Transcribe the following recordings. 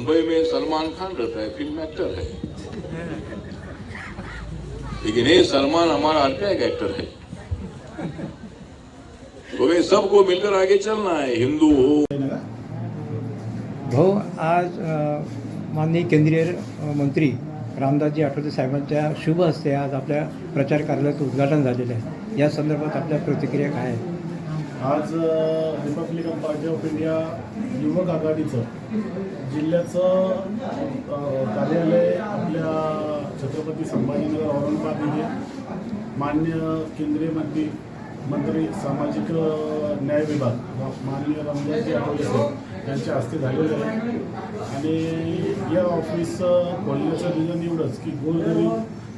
मुंबई में सलमान खान रहता है, फिल्म एक्टर है, लेकिन ये सलमान हमारा आरपीआई का एक्टर है। तो ये सबको मिलकर आगे चलना है, हिंदू हो। भाऊ, आज माननीय केंद्रीय मंत्री रामदासजी आठवले साहेबांच्या शुभ हस्ते आज आपल्या प्रचार कार्यालयाचं उद्घाटन झालेलं आहे. या संदर्भात आपल्या प्रतिक्रिया काय आहे? आज रिपब्लिकन पार्टी ऑफ इंडिया युवक आघाडीचं जिल्ह्याचं कार्यालय आपल्या छत्रपती संभाजीनगर औरंगाबाद येथे माननीय केंद्रीय मंत्री सामाजिक न्याय विभाग माननीय रामदासजी आठवले साहेब यांच्या हस्ते झालेलं आहे. आणि या ऑफिस खोलण्याचं रिझन एवढंच की गोरगरीब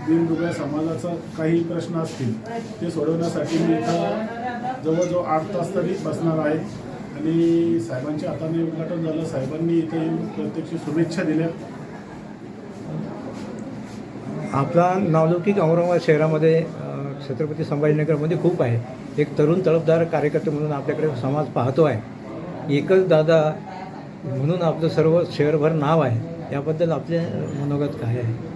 दीनदुबळ्या समाजाचा काही प्रश्न असतील ते सोडवण्यासाठी मी इथं जवळजवळ 8 तास तरी बसणार आहे. आणि साहेबांच्या हाताने उद्घाटन झालं. साहेबांनी इथे येऊन प्रत्यक्ष शुभेच्छा दिल्या. आपला नावलौकिक औरंगाबाद शहरामध्ये छत्रपती संभाजीनगरमध्ये खूप आहे. एक तरुण तळपदार कार्यकर्ते म्हणून आपल्याकडे समाज पाहतो आहे. एकच दादा म्हणून आपलं सर्व शहरभर नाव आहे. याबद्दल आपले मनोगत काय आहे?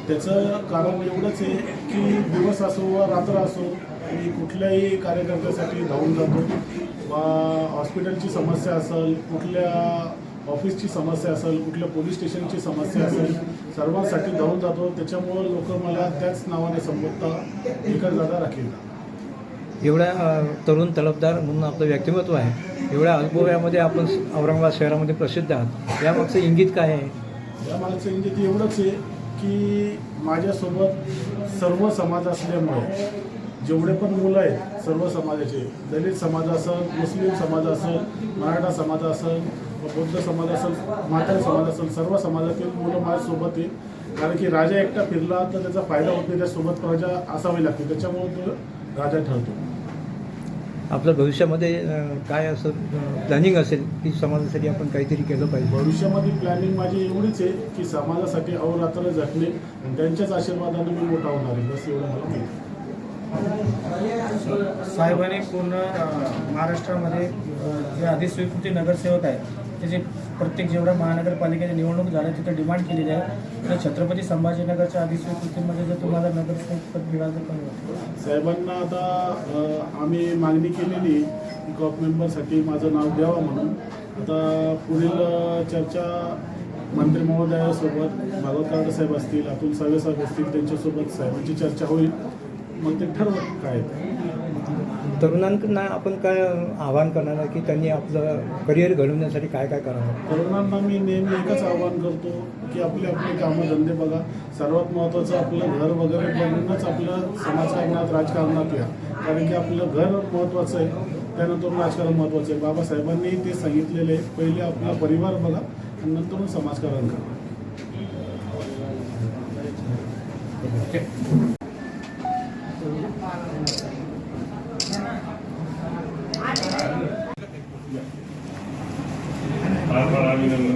त्याचं कारण एवढंच आहे की दिवस असो वा रात्र असो मी कुठल्याही कार्यकर्त्यासाठी धावून जातो. वा हॉस्पिटलची समस्या असेल, कुठल्या ऑफिसची समस्या असेल, कुठल्या पोलीस स्टेशनची समस्या असेल, सर्वांसाठी धावून जातो. त्याच्यामुळं लोक मला त्याच नावाने संबोधतात, एकच दादा राखील. एवढ्या तरुण तळपदार म्हणून आपलं व्यक्तिमत्व आहे. एवढ्या अल्पवयामध्ये आपण औरंगाबाद शहरामध्ये प्रसिद्ध आहात. यामागचं इंगित काय आहे? यामागचं इंगित एवढंच आहे की माझ्यासोबत सर्व समाज असल्यामुळे जेवढे पण मुलं आहेत सर्व समाजाचे, दलित समाज असेल, मुस्लिम समाज असेल, मराठा समाज असेल, बौद्ध समाज असेल, म्हातारी समाज असेल, सर्व समाजातील मुलं माझ्यासोबत आहे. कारण की राजा एकटा फिरला तर त्याचा फायदा होत नाही, त्यासोबत प्रजा असावी लागते. त्याच्यामुळे तो राजा ठरतो. आपलं भविष्यामध्ये काय असं प्लॅनिंग असेल की समाजासाठी आपण काहीतरी केलं पाहिजे? भविष्यामध्ये प्लॅनिंग माझी एवढीच आहे की समाजासाठी अहोरात्र झटणे आणि त्यांच्याच आशीर्वादाने मी मोठा होणार आहे. बस एवढं मला माहिती. साहेबांनी पूर्ण महाराष्ट्रामध्ये जे अधिस्वीकृती नगरसेवक आहेत त्याचे प्रत्येक जेवढ्या महानगरपालिकेची निवडणूक झाल्या तिथं डिमांड केलेली आहे. तर छत्रपती संभाजीनगरच्या अधिस्वीकृतीमध्ये जर तुम्हाला नगरसेवक पद मिळालं तर साहेबांना आता आम्ही मागणी केलेली की कॉप मेंबरसाठी माझं नाव द्यावं म्हणून. आता पुढील चर्चा मंत्री महोदयासोबत भागवत कराड साहेब असतील, अतुल सावे साहेब असतील, त्यांच्यासोबत साहेबांची चर्चा होईल. मग ते ठरवत काय. तरुणांना आपण काय आवाहन करणार आहे की त्यांनी आपलं करिअर घडवण्यासाठी काय काय करावं? तरुणांना मी नेहमी एकच आवाहन करतो की आपले कामं धंदे बघा. सर्वात महत्त्वाचं आपलं घर वगैरे बघूनच आपलं समाजकारणात राजकारणात या. कारण की आपलं घर महत्त्वाचं आहे, त्यानंतर राजकारण महत्त्वाचं आहे. बाबासाहेबांनी ते सांगितलेले पहिले आपला परिवार बघा आणि नंतर समाजकारण करा. अभिनंदन.